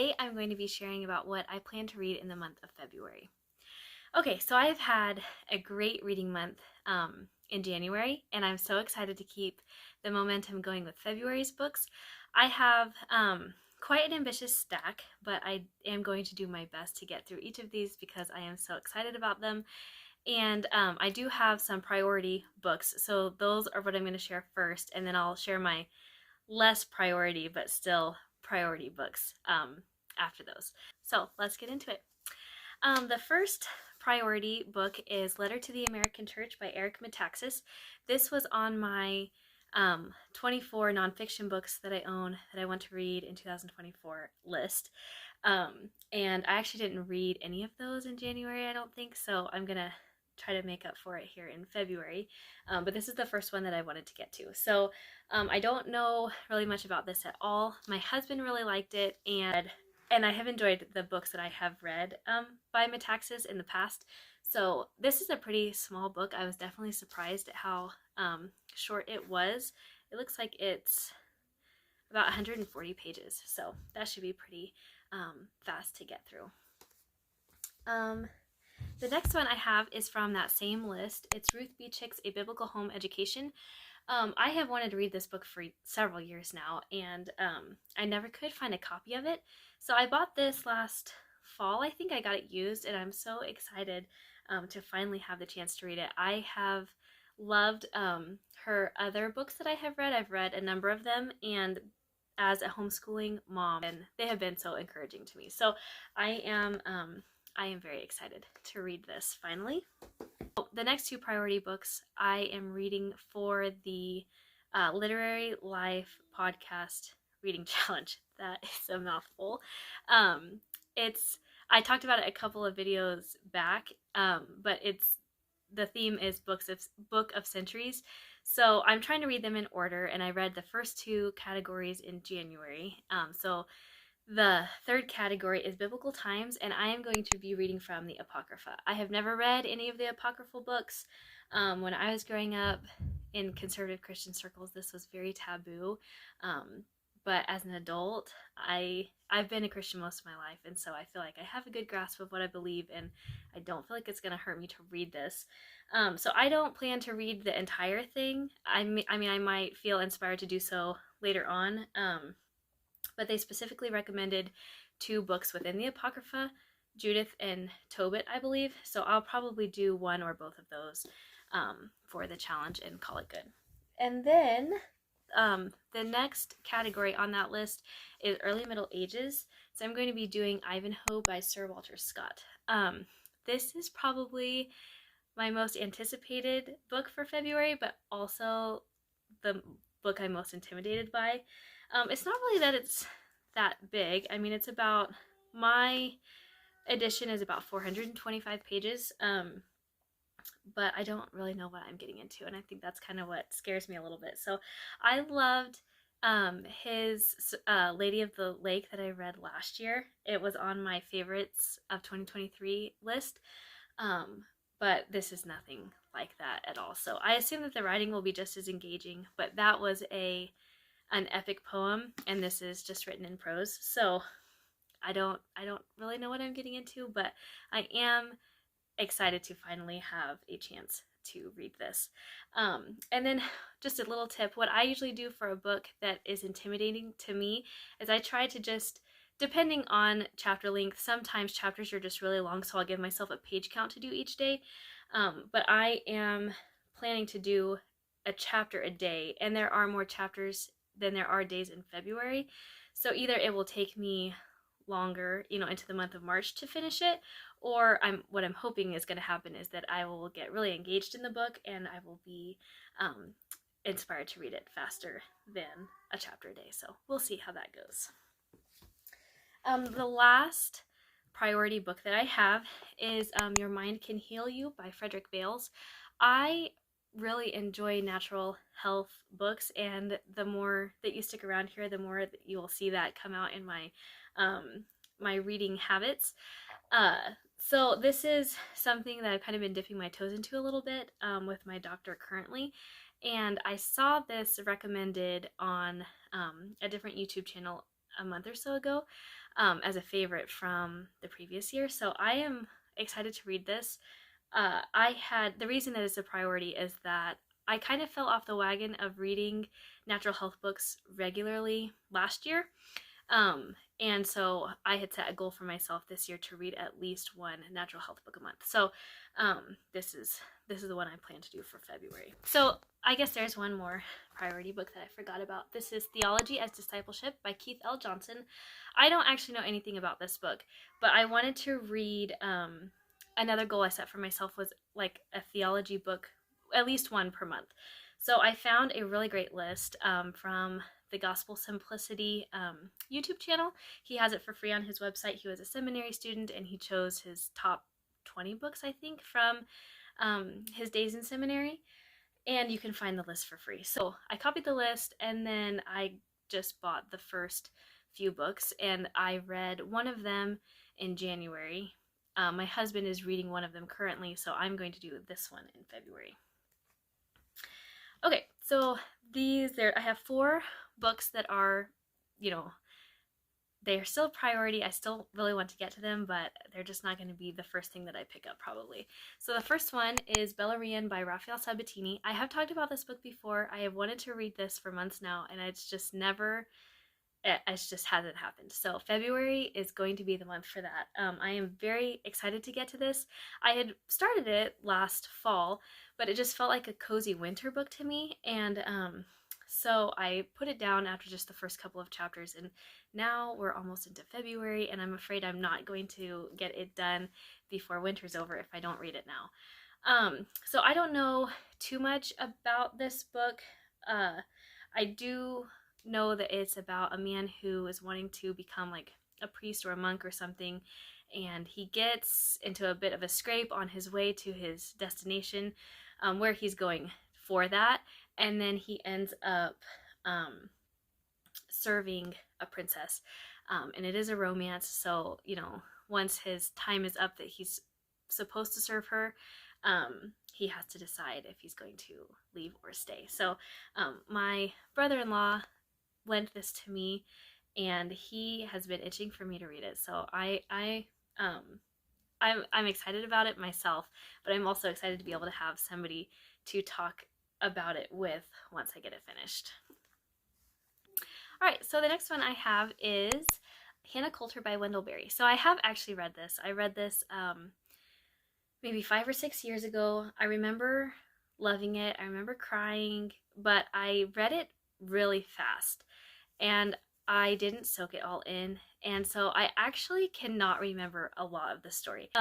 today I'm going to be sharing about what I plan to read in the month of February. Okay, so I've had a great reading month in January, and I'm so excited to keep the momentum going with February's books. I have quite an ambitious stack, but I am going to do my best to get through each of these because I am so excited about them. And I do have some priority books, so those are what I'm going to share first, and then I'll share my less priority but still priority books after those. So let's get into it. The first priority book is Letter to the American Church by Eric Metaxas. This was on my 24 nonfiction books that I own that I want to read in 2024 list. And I actually didn't read any of those in January, I don't think, so I'm going to try to make up for it here in February. But this is the first one that I wanted to get to. So I don't know really much about this at all. My husband really liked it, and I have enjoyed the books that I have read by Metaxas in the past. So this is a pretty small book. I was definitely surprised at how short it was. It looks like it's about 140 pages, so that should be pretty fast to get through. The next one I have is from that same list. It's Ruth B. Chick's A Biblical Home Education. I have wanted to read this book for several years now, and I never could find a copy of it. So I bought this last fall. I think I got it used, and I'm so excited to finally have the chance to read it. I have loved her other books that I have read. I've read a number of them, and as a homeschooling mom, and they have been so encouraging to me. So I am very excited to read this finally. The next two priority books I am reading for the Literary Life Podcast Reading Challenge. That is a mouthful. I talked about it a couple of videos back, but the theme is Book of Centuries. So I'm trying to read them in order, and I read the first two categories in January. So the third category is Biblical Times, and I am going to be reading from the Apocrypha. I have never read any of the Apocryphal books. When I was growing up in conservative Christian circles, this was very taboo. But as an adult, I've been a Christian most of my life, and so I feel like I have a good grasp of what I believe, and I don't feel like it's going to hurt me to read this. So I don't plan to read the entire thing. I mean, I might feel inspired to do so later on. But they specifically recommended two books within the Apocrypha, Judith and Tobit, I believe. So I'll probably do one or both of those for the challenge and call it good. And then the next category on that list is Early Middle Ages. So I'm going to be doing Ivanhoe by Sir Walter Scott. This is probably my most anticipated book for February, but also the book I'm most intimidated by. It's not really that it's that big. I mean, my edition is about 425 pages, but I don't really know what I'm getting into, and I think that's kind of what scares me a little bit. So I loved his Lady of the Lake that I read last year. It was on my favorites of 2023 list, but this is nothing like that at all. So I assume that the writing will be just as engaging, but that was an epic poem, and this is just written in prose. So I don't really know what I'm getting into, but I am excited to finally have a chance to read this. And then just a little tip, what I usually do for a book that is intimidating to me is I try to just, depending on chapter length, sometimes chapters are just really long, so I'll give myself a page count to do each day. But I am planning to do a chapter a day, and there are more chapters than there are days in February. So either it will take me longer, into the month of March to finish it, or what I'm hoping is going to happen is that I will get really engaged in the book, and I will be inspired to read it faster than a chapter a day. So we'll see how that goes. The last priority book that I have is Your Mind Can Heal You by Frederick Bales. I really enjoy natural health books, and the more that you stick around here, the more that you will see that come out in my my reading habits. So this is something that I've kind of been dipping my toes into a little bit with my doctor currently, and I saw this recommended on a different YouTube channel a month or so ago as a favorite from the previous year. So I am excited to read this. The reason that it's a priority is that I kind of fell off the wagon of reading natural health books regularly last year. And so I had set a goal for myself this year to read at least one natural health book a month. So this is the one I plan to do for February. So I guess there's one more priority book that I forgot about. This is Theology as Discipleship by Keith L. Johnson. I don't actually know anything about this book, but I wanted to read, another goal I set for myself was like a theology book, at least one per month. So I found a really great list from the Gospel Simplicity YouTube channel. He has it for free on his website. He was a seminary student and he chose his top 20 books, I think, from his days in seminary. And you can find the list for free. So I copied the list and then I just bought the first few books and I read one of them in January. My husband is reading one of them currently, so I'm going to do this one in February. Okay, so I have 4 books that are, they are still a priority. I still really want to get to them, but they're just not going to be the first thing that I pick up probably. So the first one is Beleriand by Raphael Sabatini. I have talked about this book before. I have wanted to read this for months now, and it's just hasn't happened. So February is going to be the month for that. I am very excited to get to this. I had started it last fall, but it just felt like a cozy winter book to me. And so I put it down after just the first couple of chapters. And now we're almost into February, and I'm afraid I'm not going to get it done before winter's over if I don't read it now. So I don't know too much about this book. I do know that it's about a man who is wanting to become like a priest or a monk or something, and he gets into a bit of a scrape on his way to his destination, where he's going for that, and then he ends up serving a princess, and it is a romance. So once his time is up that he's supposed to serve her, he has to decide if he's going to leave or stay. So my brother-in-law lent this to me, and he has been itching for me to read it. So I'm excited about it myself, but I'm also excited to be able to have somebody to talk about it with once I get it finished. All right, so the next one I have is Hannah Coulter by Wendell Berry. So I have actually read this. I read this maybe 5 or 6 years ago. I remember loving it. I remember crying, but I read it really fast and I didn't soak it all in, and so I actually cannot remember a lot of the story.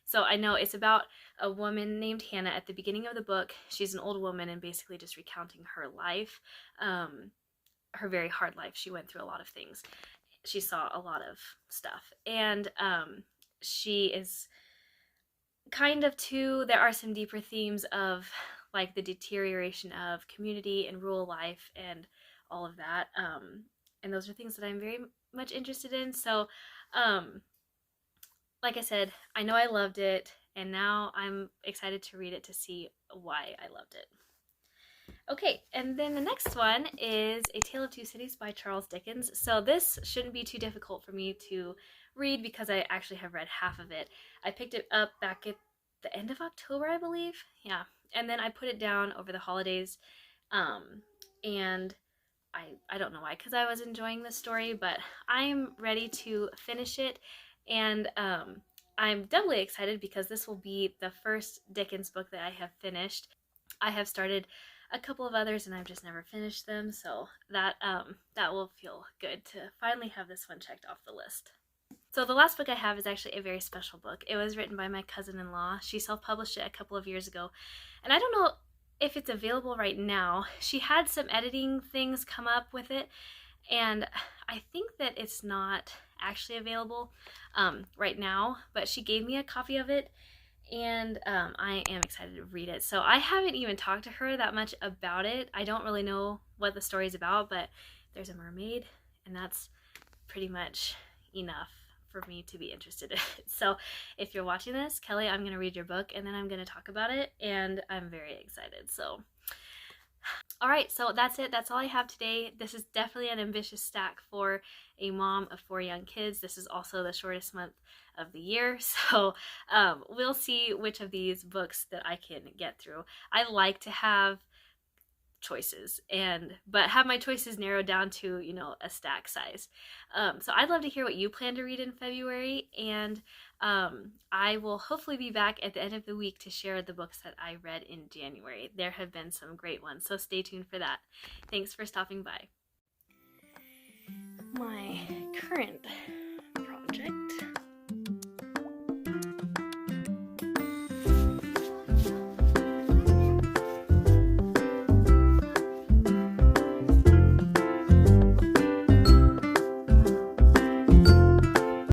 So I know it's about a woman named Hannah at the beginning of the book. She's an old woman and basically just recounting her life, her very hard life. She went through a lot of things. She saw a lot of stuff, and she is kind of there are some deeper themes of like the deterioration of community and rural life and all of that, and those are things that I'm very much interested in. So like I said, I know I loved it, and now I'm excited to read it to see why I loved it. Okay, and then the next one is A Tale of Two Cities by Charles Dickens. So this shouldn't be too difficult for me to read because I actually have read half of it. I picked it up back at the end of October, I believe. Yeah, and then I put it down over the holidays, and I don't know why, because I was enjoying the story, but I'm ready to finish it, and I'm doubly excited because this will be the first Dickens book that I have finished. I have started a couple of others and I've just never finished them, so that will feel good to finally have this one checked off the list. So the last book I have is actually a very special book. It was written by my cousin-in-law. She self-published it a couple of years ago, and I don't know if it's available right now. She had some editing things come up with it, and I think that it's not actually available right now, but she gave me a copy of it, and I am excited to read it. So I haven't even talked to her that much about it. I don't really know what the story's about, but there's a mermaid, and that's pretty much enough for me to be interested in it. So if you're watching this, Kelly, I'm going to read your book and then I'm going to talk about it, and I'm very excited. So All right, so that's it. That's all I have today. This is definitely an ambitious stack for a mom of 4 young kids. This is also the shortest month of the year, so we'll see which of these books that I can get through. I like to have choices but have my choices narrowed down to a stack size. So I'd love to hear what you plan to read in February, and I will hopefully be back at the end of the week to share the books that I read in January. There have been some great ones, so stay tuned for that. Thanks for stopping by. My current